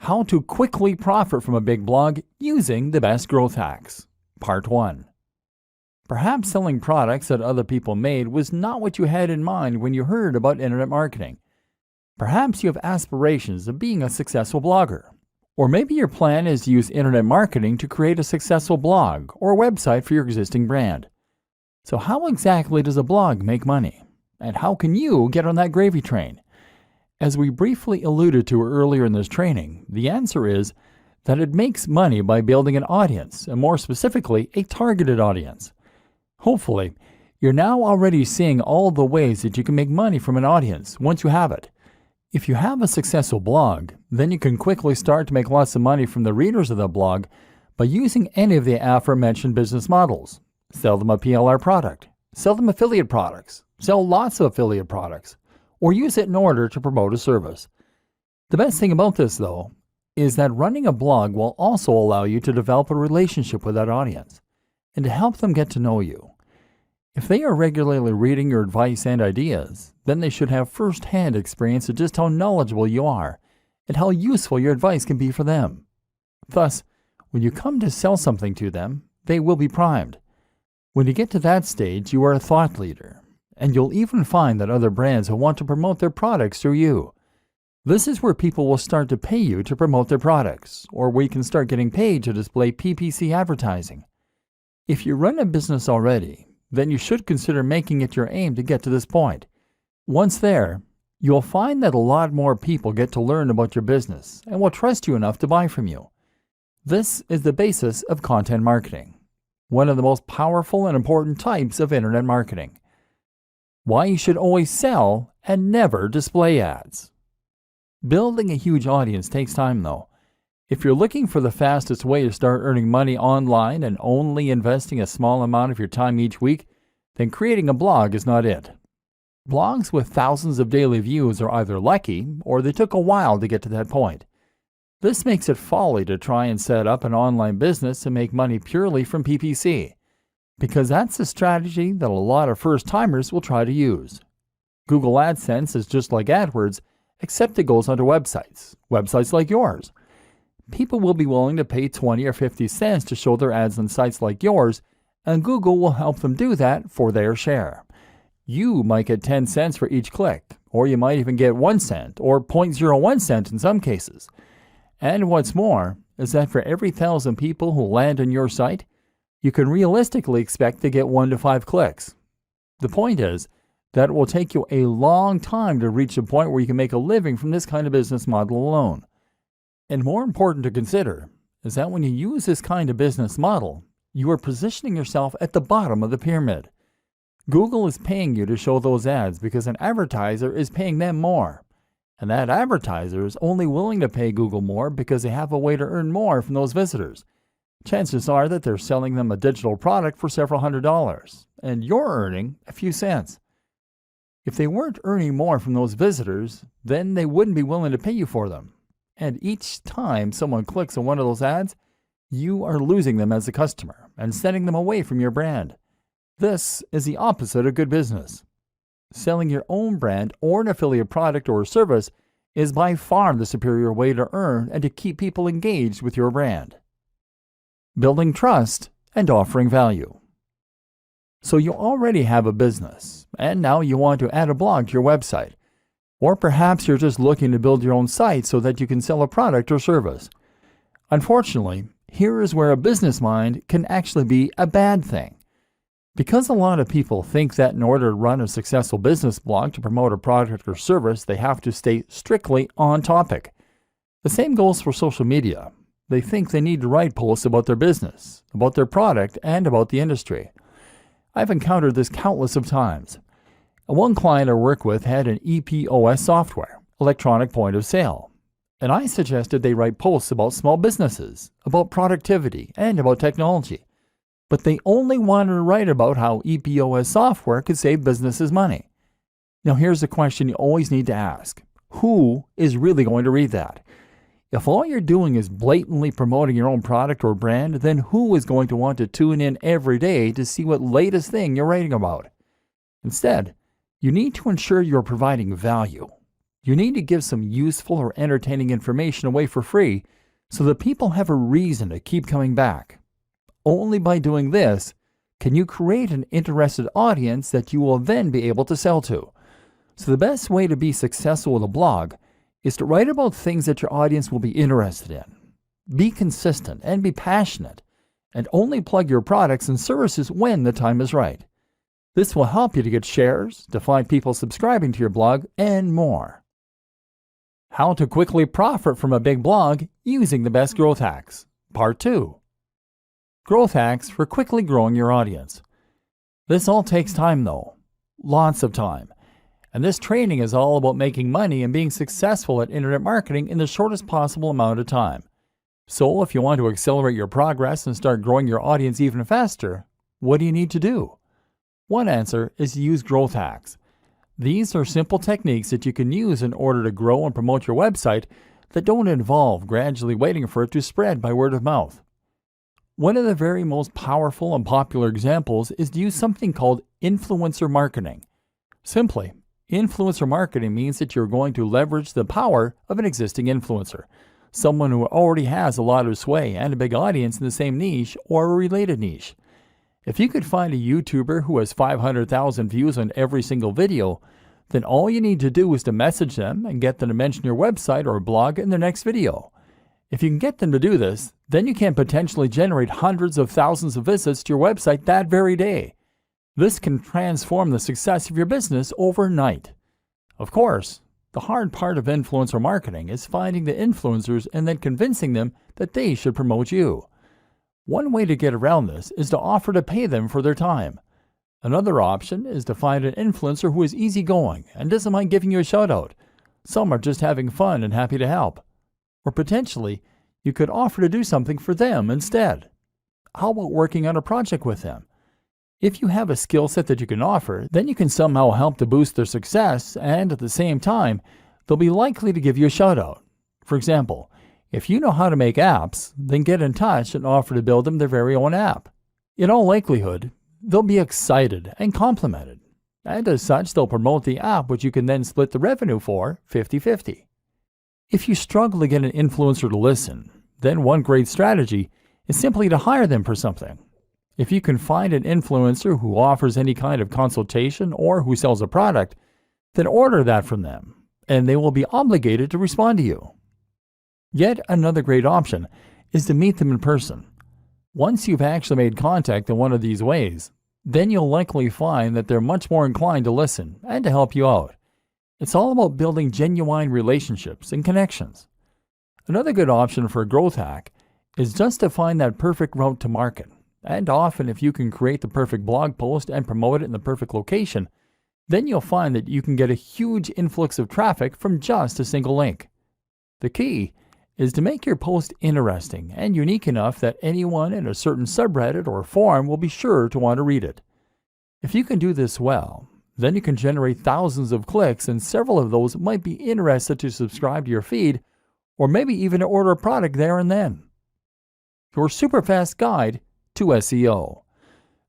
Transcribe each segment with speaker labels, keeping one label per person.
Speaker 1: How to quickly profit from a big blog using the best growth hacks. Part 1. Perhaps selling products that other people made was not what you had in mind when you heard about internet marketing. Perhaps you have aspirations of being a successful blogger. Or maybe your plan is to use internet marketing to create a successful blog or website for your existing brand. So how exactly does a blog make money? And how can you get on that gravy train? As we briefly alluded to earlier in this training, the answer is that it makes money by building an audience, and more specifically, a targeted audience. Hopefully, you're now already seeing all the ways that you can make money from an audience once you have it. If you have a successful blog, then you can quickly start to make lots of money from the readers of the blog by using any of the aforementioned business models. Sell them a PLR product, sell them affiliate products, sell lots of affiliate products, or use it in order to promote a service. The best thing about this, though, is that running a blog will also allow you to develop a relationship with that audience and to help them get to know you. If they are regularly reading your advice and ideas, then they should have first-hand experience of just how knowledgeable you are and how useful your advice can be for them. Thus, when you come to sell something to them, they will be primed. When you get to that stage, you are a thought leader, and you'll even find that other brands will want to promote their products through you. This is where people will start to pay you to promote their products, or where you can start getting paid to display PPC advertising. If you run a business already, then you should consider making it your aim to get to this point. Once there, you'll find that a lot more people get to learn about your business and will trust you enough to buy from you. This is the basis of content marketing, one of the most powerful and important types of internet marketing. Why you should always sell and never display ads. Building a huge audience takes time, though. If you're looking for the fastest way to start earning money online and only investing a small amount of your time each week, then creating a blog is not it. Blogs with thousands of daily views are either lucky or they took a while to get to that point. This makes it folly to try and set up an online business and make money purely from PPC, because that's the strategy that a lot of first-timers will try to use. Google AdSense is just like AdWords, except it goes onto websites like yours. People will be willing to pay 20 or 50 cents to show their ads on sites like yours, and Google will help them do that for their share. You might get 10 cents for each click, or you might even get 1 cent or 0.01 cent in some cases. And what's more is that for every 1,000 people who land on your site, you can realistically expect to get 1 to 5 clicks. The point is that it will take you a long time to reach a point where you can make a living from this kind of business model alone. And more important to consider is that when you use this kind of business model, you are positioning yourself at the bottom of the pyramid. Google is paying you to show those ads because an advertiser is paying them more. And that advertiser is only willing to pay Google more because they have a way to earn more from those visitors. Chances are that they're selling them a digital product for several $100s, and you're earning a few cents. If they weren't earning more from those visitors, then they wouldn't be willing to pay you for them. And each time someone clicks on one of those ads, you are losing them as a customer and sending them away from your brand. This is the opposite of good business. Selling your own brand or an affiliate product or service is by far the superior way to earn and to keep people engaged with your brand. Building trust and offering value. So you already have a business, and now you want to add a blog to your website. Or perhaps you're just looking to build your own site so that you can sell a product or service. Unfortunately, here is where a business mind can actually be a bad thing. Because a lot of people think that in order to run a successful business blog to promote a product or service, they have to stay strictly on topic. The same goes for social media. They think they need to write posts about their business, about their product, and about the industry. I've encountered this countless of times. One client I work with had an EPOS software, electronic point of sale, and I suggested they write posts about small businesses, about productivity, and about technology. But they only wanted to write about how EPOS software could save businesses money. Now here's a question you always need to ask. Who is really going to read that? If all you're doing is blatantly promoting your own product or brand, then who is going to want to tune in every day to see what latest thing you're writing about? Instead, you need to ensure you're providing value. You need to give some useful or entertaining information away for free so that people have a reason to keep coming back. Only by doing this can you create an interested audience that you will then be able to sell to. So the best way to be successful with a blog is to write about things that your audience will be interested in. Be consistent and be passionate, and only plug your products and services when the time is right. This will help you to get shares, to find people subscribing to your blog, and more. How to quickly profit from a big blog using the best growth hacks. Part 2. Growth hacks for quickly growing your audience. This all takes time though. Lots of time. And this training is all about making money and being successful at internet marketing in the shortest possible amount of time. So if you want to accelerate your progress and start growing your audience even faster, what do you need to do? One answer is to use growth hacks. These are simple techniques that you can use in order to grow and promote your website that don't involve gradually waiting for it to spread by word of mouth. One of the very most powerful and popular examples is to use something called influencer marketing. Simply, influencer marketing means that you're going to leverage the power of an existing influencer, someone who already has a lot of sway and a big audience in the same niche or a related niche. If you could find a YouTuber who has 500,000 views on every single video, then all you need to do is to message them and get them to mention your website or blog in their next video. If you can get them to do this, then you can potentially generate hundreds of thousands of visits to your website that very day. This can transform the success of your business overnight. Of course, the hard part of influencer marketing is finding the influencers and then convincing them that they should promote you. One way to get around this is to offer to pay them for their time. Another option is to find an influencer who is easygoing and doesn't mind giving you a shout out. Some are just having fun and happy to help. Or potentially, you could offer to do something for them instead. How about working on a project with them? If you have a skill set that you can offer, then you can somehow help to boost their success, and at the same time, they'll be likely to give you a shout out. For example, if you know how to make apps, then get in touch and offer to build them their very own app. In all likelihood, they'll be excited and complimented, and as such, they'll promote the app, which you can then split the revenue for 50-50. If you struggle to get an influencer to listen, then one great strategy is simply to hire them for something. If you can find an influencer who offers any kind of consultation or who sells a product, then order that from them, and they will be obligated to respond to you. Yet another great option is to meet them in person. Once you've actually made contact in one of these ways, then you'll likely find that they're much more inclined to listen and to help you out. It's all about building genuine relationships and connections. Another good option for a growth hack is just to find that perfect route to market. And often if you can create the perfect blog post and promote it in the perfect location, then you'll find that you can get a huge influx of traffic from just a single link. The key is to make your post interesting and unique enough that anyone in a certain subreddit or forum will be sure to want to read it. If you can do this well, then you can generate thousands of clicks, and several of those might be interested to subscribe to your feed or maybe even to order a product there and then. Your super fast guide to SEO.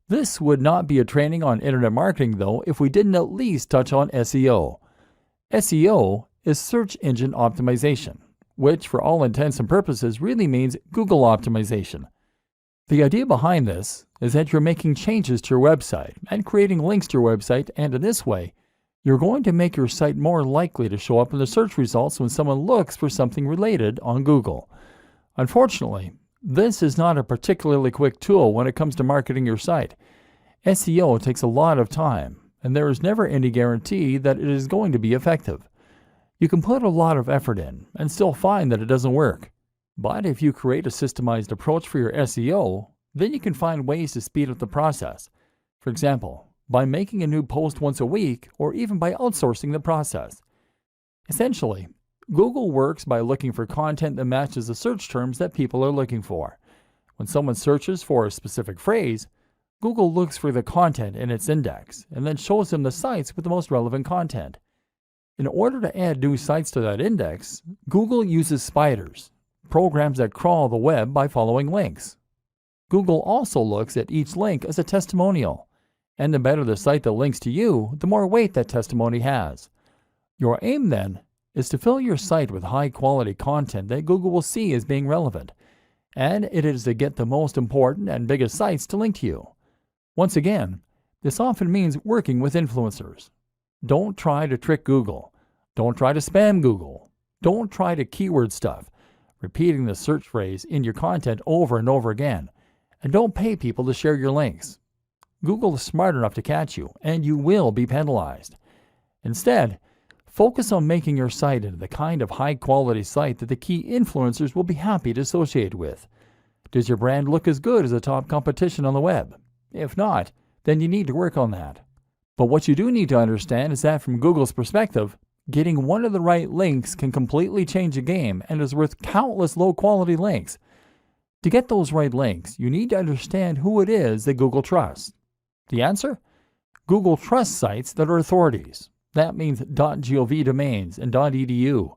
Speaker 1: This would not be a training on internet marketing though if we didn't at least touch on SEO. SEO is search engine optimization, which for all intents and purposes really means Google optimization. The idea behind this is that you're making changes to your website and creating links to your website, and in this way, you're going to make your site more likely to show up in the search results when someone looks for something related on Google. Unfortunately, this is not a particularly quick tool when it comes to marketing your site. SEO takes a lot of time, and there is never any guarantee that it is going to be effective. You can put a lot of effort in and still find that it doesn't work. But if you create a systemized approach for your SEO, then you can find ways to speed up the process. For example, by making a new post once a week or even by outsourcing the process. Essentially, Google works by looking for content that matches the search terms that people are looking for. When someone searches for a specific phrase, Google looks for the content in its index and then shows them the sites with the most relevant content. In order to add new sites to that index, Google uses spiders, programs that crawl the web by following links. Google also looks at each link as a testimonial, and the better the site that links to you, the more weight that testimony has. Your aim then is to fill your site with high-quality content that Google will see as being relevant, and it is to get the most important and biggest sites to link to you. Once again, this often means working with influencers. Don't try to trick Google. Don't try to spam Google. Don't try to keyword stuff, repeating the search phrase in your content over and over again. And don't pay people to share your links. Google is smart enough to catch you, and you will be penalized. Instead, focus on making your site into the kind of high-quality site that the key influencers will be happy to associate with. Does your brand look as good as the top competition on the web? If not, then you need to work on that. But what you do need to understand is that from Google's perspective, getting one of the right links can completely change the game and is worth countless low-quality links. To get those right links, you need to understand who it is that Google trusts. The answer? Google trusts sites that are authorities. That means .gov domains and .edu.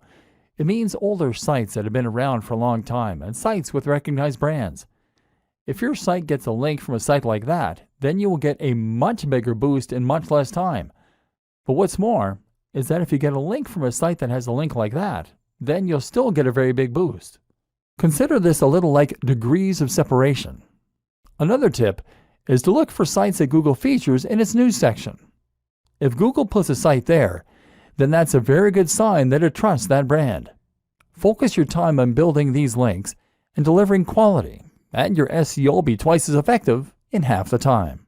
Speaker 1: It means older sites that have been around for a long time and sites with recognized brands. If your site gets a link from a site like that, then you will get a much bigger boost in much less time. But what's more is that if you get a link from a site that has a link like that, then you'll still get a very big boost. Consider this a little like degrees of separation. Another tip is to look for sites that Google features in its news section. If Google puts a site there, then that's a very good sign that it trusts that brand. Focus your time on building these links and delivering quality, and your SEO will be twice as effective in half the time.